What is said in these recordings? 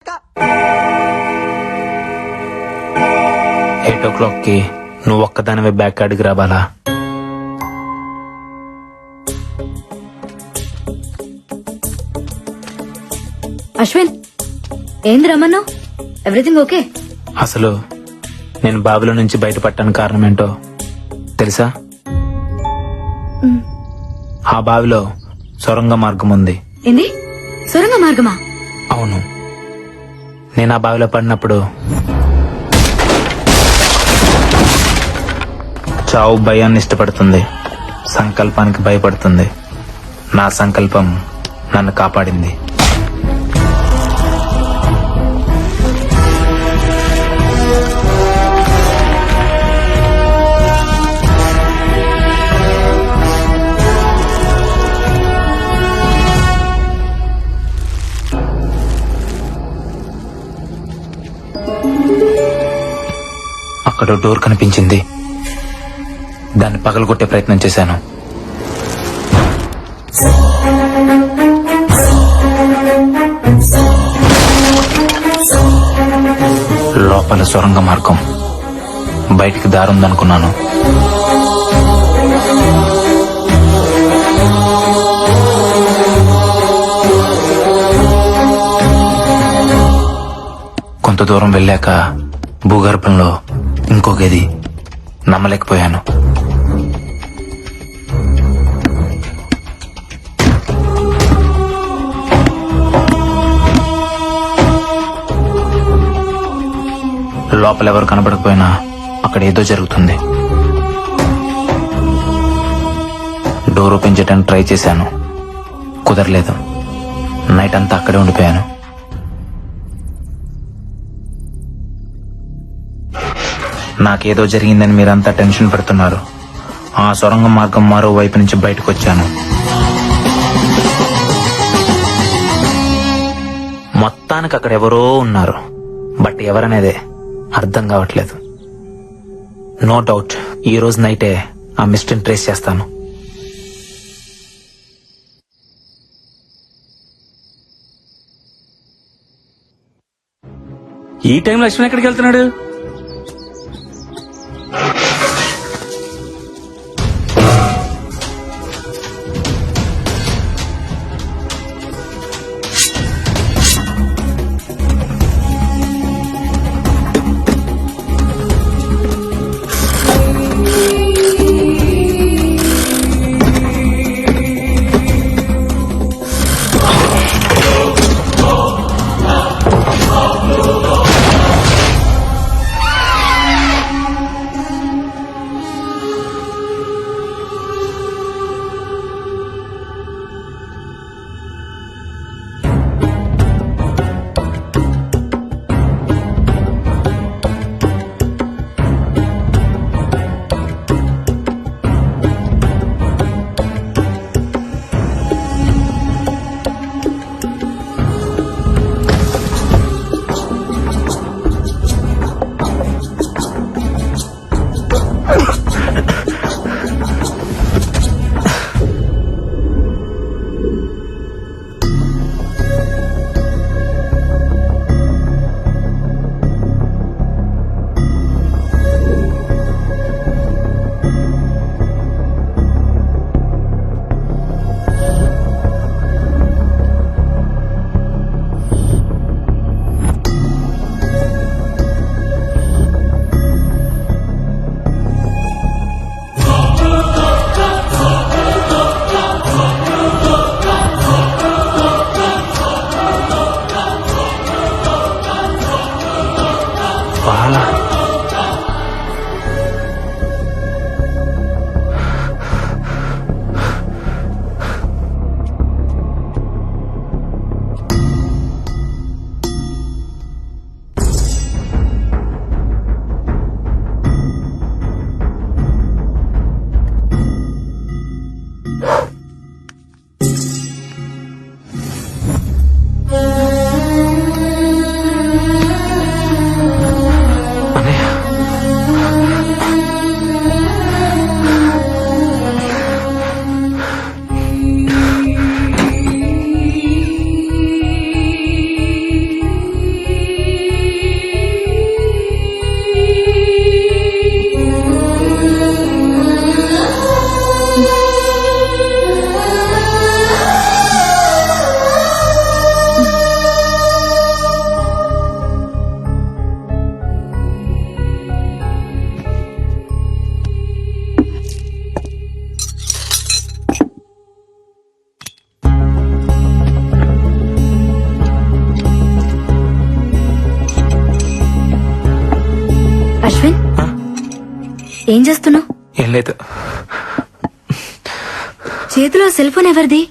8 నువ్వు ఒక్కదానివే బ్యాక్ అడిగి రావాలా? అశ్విన్, ఏంది రమ్మన్నావు? Everything okay? అసలు నేను బావిలో నుంచి బయటపడటానికి కారణం ఏంటో తెలుసా? ఆ బావిలో సొరంగ మార్గం ఉంది. ఏంది? సొరంగ మార్గమా? అవును. నేను ఆ బావిలో పడినప్పుడు చావు భయాన్ని ఇష్టపడుతుంది, సంకల్పానికి భయపడుతుంది. నా సంకల్పం నన్ను కాపాడింది. అక్కడ డోర్ కనిపించింది. దాన్ని పగలగొట్టే ప్రయత్నం చేశాను. లోపల సొరంగ మార్గం, బయటికి దారుందనుకున్నాను. కొంత దూరం వెళ్ళాక భూగర్భంలో ఇంకో గది. నమ్మలేకపోయాను. లోపల ఎవరు కనబడకపోయినా అక్కడ ఏదో జరుగుతుంది. డోర్ ఓపెన్ చేయడానికి ట్రై చేశాను, కుదరలేదు. నైట్ అంతా అక్కడే ఉండిపోయాను. నాకేదో జరిగిందని మీరంతా టెన్షన్ పెడుతున్నారు. ఆ సొరంగ మార్గం మరో వైపు నుంచి బయటకు వచ్చాను. మొత్తానికి అక్కడ ఎవరో ఉన్నారు, బట్ ఎవరనేదే అర్థం కావట్లేదు. నో డౌట్ ఈ రోజు నైటే ఆ మిస్టరీని ట్రేస్ చేస్తాను. ఈ టైంలో లక్ష్మణ్ ఎక్కడికి వెళ్తున్నాడు? అశ్విన్ ఆ? ఏం చేస్తున్నావు? ఏం లేదు. చేతిలో సెల్ ఫోన్ ఎవరిది?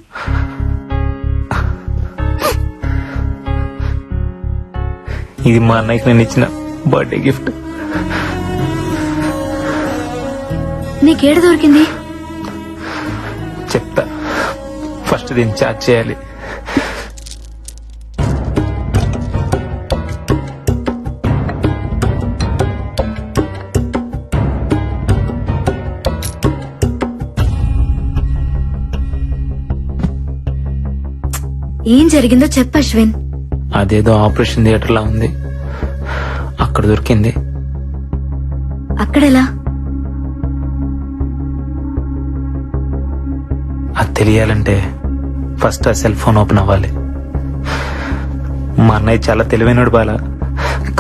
ఇది మా అన్నయ్యకి నేను ఇచ్చిన బర్త్డే గిఫ్ట్. నీకేడ దొరికింది? చెప్తా, ఫస్ట్ దీన్ని చార్జ్ చేయాలి. ఏం జరిగిందో చెప్పు అశ్విన్. అదేదో ఆపరేషన్ థియేటర్ లా ఉంది, అక్కడ దొరికింది. అక్కడెలా? అది తెలియాలంటే ఫస్ట్ ఆ సెల్ ఫోన్ ఓపెన్ అవ్వాలి. మా అన్నయ్య చాలా తెలివైనడు బాల,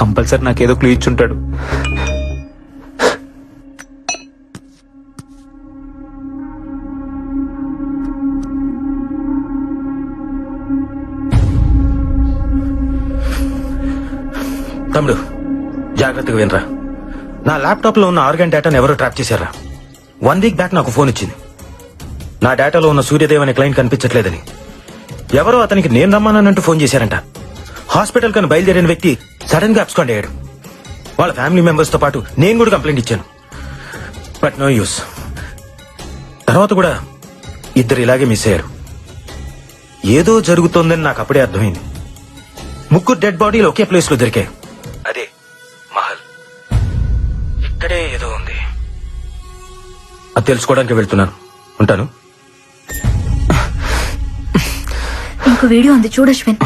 కంపల్సరీ నాకేదో క్లూ ఇచ్చుంటాడు. తమ్ముడు, జాగ్రత్తగా వినరా. నా ల్యాప్టాప్ లో ఉన్న ఆర్గాన్ డేటాను ఎవరో ట్రాప్ చేశారా. 1 వీక్ బ్యాక్ నాకు ఫోన్ వచ్చింది. నా డేటాలో ఉన్న సూర్యదేవ్ అనే క్లయింట్ కనిపించట్లేదని. ఎవరో అతనికి నేను రమ్మానంటూ ఫోన్ చేశారంట. హాస్పిటల్ కని బయలుదేరిన వ్యక్తి సడన్ గా అబ్స్కాండ్ అయ్యాడు. వాళ్ళ ఫ్యామిలీ మెంబర్స్ తో పాటు నేను కూడా కంప్లైంట్ ఇచ్చాను, బట్ నో యూస్. తర్వాత కూడా ఇద్దరు ఇలాగే మిస్ అయ్యారు. ఏదో జరుగుతోందని నాకు అప్పుడే అర్థమైంది. 3 డెడ్ బాడీలు ఒకే ప్లేస్ లో దొరికాయి. అదే మహల్. ఇక్కడే ఏదో ఉంది. అది తెలుసుకోవడానికి వెళ్తున్నాను. ఉంటాను. ఇంకో వీడియో ఉంది, చూడు అశ్విన్.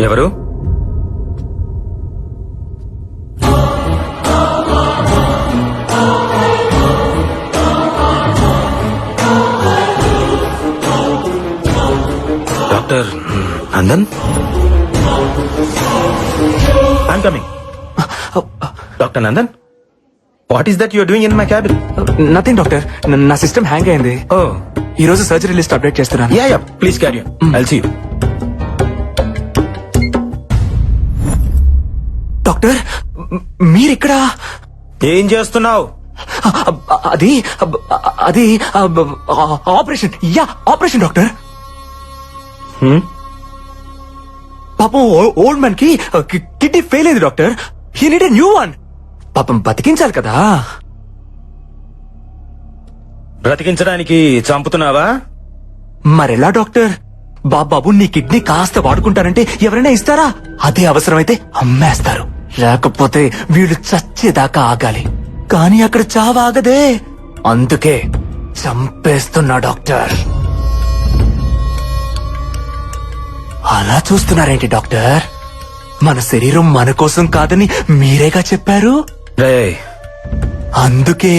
ఎవరు? Doctor Nandan? I'm coming. Doctor Nandan, what is that your doing in my cabin? Nothing doctor, నా సిస్టమ్ హ్యాంగ్ అయింది. ఓ, ఈ రోజు సర్జరీ లిస్ట్ అప్డేట్ చేస్తున్నాను. Yeah yeah, please carry on. I'll see you. Doctor, మీరిక్కడ? ఏం చేస్తున్నావు? అది అది ఆపరేషన్. Yeah, operation doctor. పాపం ఓల్డ్ మ్యాన్ కి కిడ్నీ ఫెయిల్ అయింది doctor. He need a new one. పాపం బతికించాలి కదా. బ్రతికించడానికి చంపుతున్నావా? మరెలా డాక్టర్? బాబు, నీ కిడ్నీ కాస్త వాడుకుంటారంటే ఎవరైనా ఇస్తారా? అదే అవసరమైతే అమ్మేస్తారు. లేకపోతే వీళ్ళు చచ్చేదాకా ఆగాలి. కానీ అక్కడ చావాగదే, అందుకే చంపేస్తున్నా డాక్టర్. అలా చూస్తున్నారేంటి డాక్టర్? మన శరీరం మన కోసం కాదని మీరేగా చెప్పారు. రేయ్, అందుకే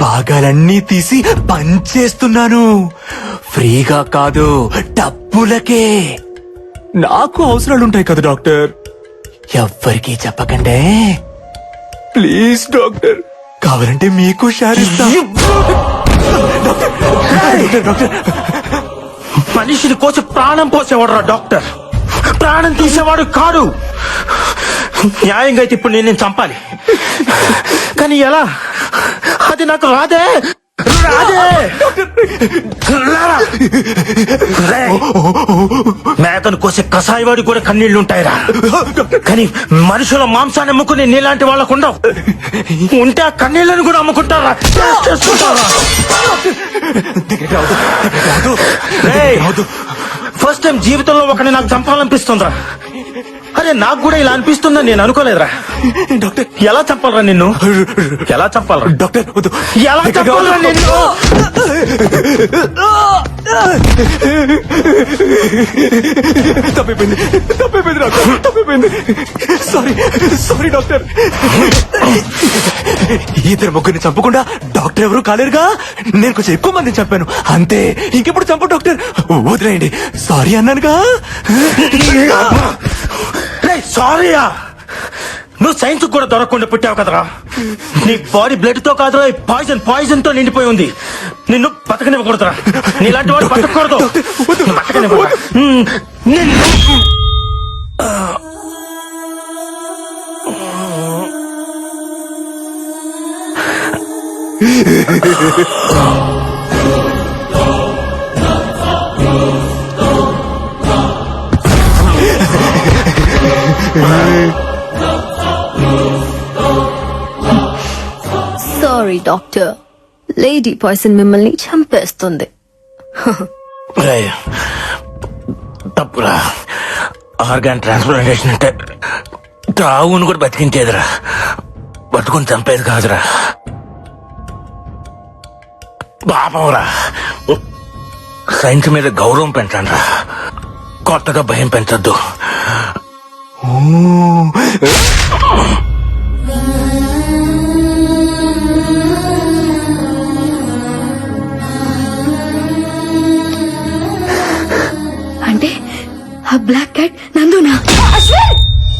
భాగాలన్నీ తీసి పంచేస్తున్నాను. ఫ్రీగా కాదు, డబ్బులకే. నాకు అవసరాలుంటాయి కదా డాక్టర్. ఎవ్వరికీ చెప్పకండే ప్లీజ్ డాక్టర్. కావాలంటే మీకు షేర్ ఇస్తా. డాక్టర్, మనిషిని కోసి ప్రాణం పోసేవాడు డాక్టర్, ప్రాణం తీసేవాడు కాడు. న్యాయంగా అయితే ఇప్పుడు నేను చంపాలి, కానీ ఎలా? అది నాకు రాదే. మేకను కోసే కసాయివాడి కూడా కన్నీళ్లుంటాయిరా, కానీ మనుషుల మాంసాన్ని అమ్ముకుని నీలాంటి వాళ్ళకు ఉండవు. ఉంటే ఆ కన్నీళ్లను కూడా అమ్ముకుంటారా, చేసుకుంటారా? ఫస్ట్ టైం జీవితంలో ఒకరిని నాకు చంపాలనిపిస్తుందా? అరే నాకు కూడా ఇలా అనిపిస్తుందని నేను అనుకోలేదురా. డాక్టర్ ఎలా చంపాలరా నిన్ను? ఎలా చంపాలరా? డాక్టర్ వద్దు. ఎలా చంపాలరా నిన్ను? తప్పిపోయింది డాక్టర్, తప్పిపోయింది. Sorry doctor. ఇద్దరు ముగ్గురిని చంపకుండా డాక్టర్ ఎవరు కాలేరుగా. నేను కొంచెం ఎక్కువ మందిని చంపాను అంతే. ఇంకెప్పుడు చంపు డాక్టర్, వదిలేయండి. సారీ అన్నానుగా. సారీయా, నువ్వు సైన్స్ కూడా దొరకకుండా పుట్టావు కదరా. నీ బాడీ బ్లడ్ తో కాదురా, పాయిజన్ తో నిండిపోయి ఉంది. నిన్ను బతకనివ్వకూడదురా. నీలాంటి వాడు బతకూడదు. బతకనివ్వకూడదు. సారీ డాక్టర్, లేడీ పాయిజన్ మిమ్మల్ని చంపేస్తుంది. రేయ్, తప్పురా. ఆర్గాన్ ట్రాన్స్ప్లాంటేషన్ అంటే తావును కూడా బతికించేదిరా, బతుకుని చంపేది కాదురా. పాపంరా. సైన్స్ మీద గౌరవం పెంచండి రా, కొత్తగా భయం పెంచొద్దు. అంటే ఆ బ్లాక్ క్యాట్ నందునా? అశ్విన్!